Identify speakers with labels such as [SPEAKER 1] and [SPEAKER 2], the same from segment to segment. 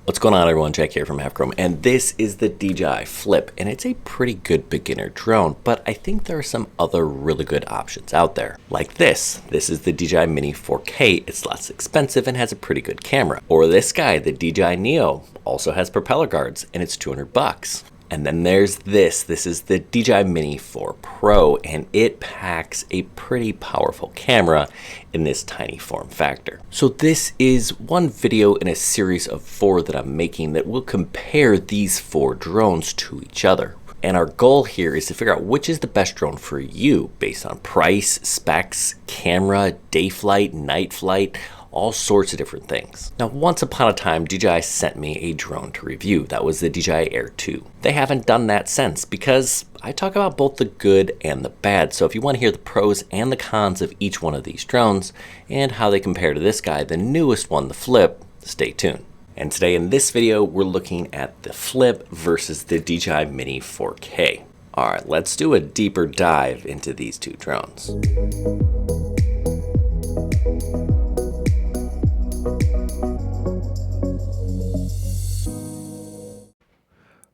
[SPEAKER 1] What's going on, everyone? Jack here from Halfchrome, and this is the DJI Flip, and it's a pretty good beginner drone, but I think there are some other really good options out there. Like this. This is the DJI Mini 4K. It's less expensive and has a pretty good camera. Or this guy, the DJI Neo, also has propeller guards, and it's $200. And then there's this. This is the DJI Mini 4 Pro, and it packs a pretty powerful camera in this tiny form factor. So this is one video in a series of 4 that I'm making that will compare these 4 drones to each other. And our goal here is to figure out which is the best drone for you based on price, specs, camera, day flight, night flight, all sorts of different things. Now, once upon a time, DJI sent me a drone to review. That was the DJI Air 2. They haven't done that since because I talk about both the good and the bad. So if you want to hear the pros and the cons of each one of these drones and how they compare to this guy, the newest one, the Flip, stay tuned. And today in this video, we're looking at the Flip versus the DJI Mini 4K. All right, let's do a deeper dive into these two drones.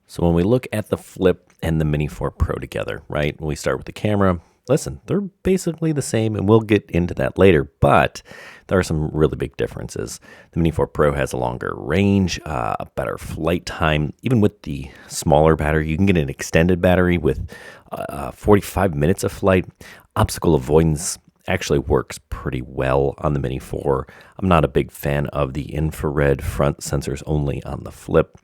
[SPEAKER 1] So when we look at the Flip and the Mini 4 Pro together, right? When we start with the camera, listen, they're basically the same, and we'll get into that later, but there are some really big differences. The Mini 4 Pro has a longer range, a better flight time. Even with the smaller battery, you can get an extended battery with 45 minutes of flight. Obstacle avoidance actually works pretty well on the Mini 4. I'm not a big fan of the infrared front sensors only on the Flip.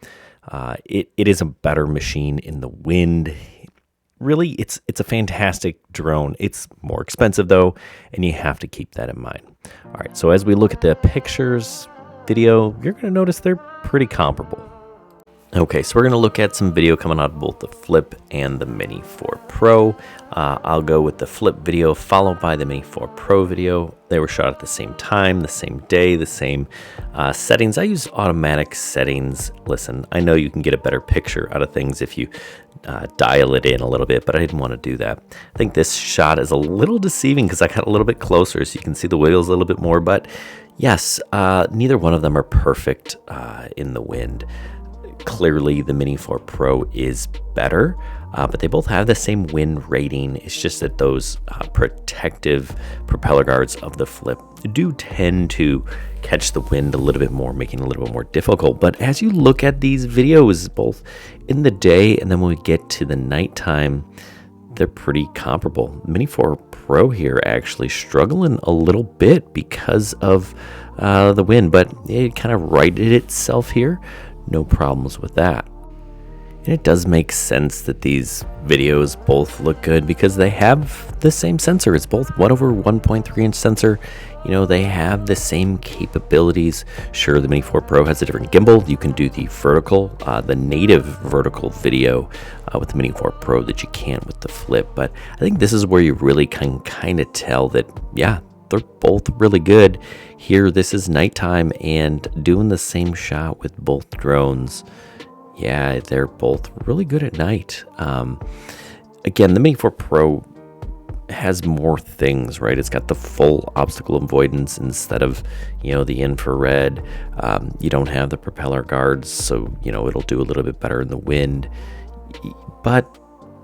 [SPEAKER 1] It is a better machine in the wind. Really, it's a fantastic drone. It's more expensive though, and you have to keep that in mind. All right, so as we look at the pictures, video, you're going to notice they're pretty comparable. Okay, so we're going to look at some video coming out of both the Flip and the Mini 4 Pro. I'll go with the Flip video followed by the Mini 4 Pro video. They were shot at the same time, the same day, the same settings. I use automatic settings. Listen, I know you can get a better picture out of things if you dial it in a little bit, but I didn't want to do that. I think this shot is a little deceiving because I got a little bit closer so you can see the wheels a little bit more, but yes, neither one of them are perfect in the wind. Clearly, the Mini 4 Pro is better, but they both have the same wind rating. It's just that those protective propeller guards of the Flip do tend to catch the wind a little bit more, making it a little bit more difficult. But as you look at these videos, both in the day and then when we get to the nighttime, they're pretty comparable. Mini 4 Pro here actually struggling a little bit because of the wind, but it kind of righted itself here. No problems with that. And it does make sense that these videos both look good because they have the same sensor. It's both 1/1.3 inch sensor. You know, they have the same capabilities. Sure, the Mini 4 Pro has a different gimbal. You can do the vertical, the native vertical video with the Mini 4 Pro that you can't with the Flip. But I think this is where you really can kind of tell that, yeah, they're both really good. Here, this is nighttime and doing the same shot with both drones. Yeah, they're both really good at night. Again, the Mini 4 Pro has more things, right? It's got the full obstacle avoidance instead of, you know, the infrared. You don't have the propeller guards, so, you know, it'll do a little bit better in the wind. But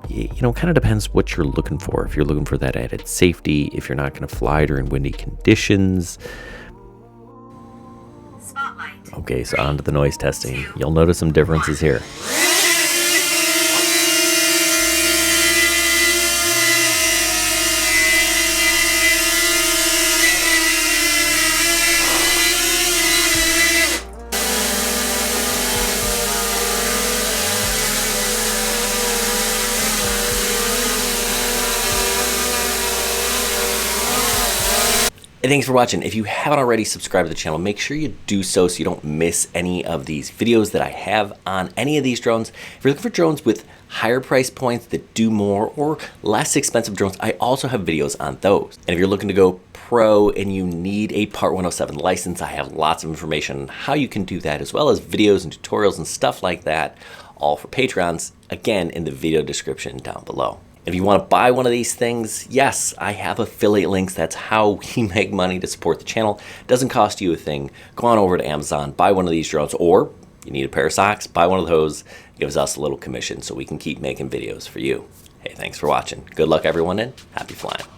[SPEAKER 1] you know, kind of depends what you're looking for. If you're looking for that added safety, if you're not going to fly during windy conditions. Spotlight. Okay, so on to the noise testing. You'll notice some differences here. And thanks for watching. If you haven't already subscribed to the channel, make sure you do so you don't miss any of these videos that I have on any of these drones. If you're looking for drones with higher price points that do more or less expensive drones, I also have videos on those. And if you're looking to go pro and you need a Part 107 license, I have lots of information on how you can do that, as well as videos and tutorials and stuff like that, all for Patrons, again, in the video description down below. If you want to buy one of these things, yes, I have affiliate links. That's how we make money to support the channel. It doesn't cost you a thing. Go on over to Amazon, buy one of these drones, or You need a pair of socks? Buy one of those. It gives us a little commission so we can keep making videos for you. Hey, thanks for watching. Good luck, everyone, and happy flying.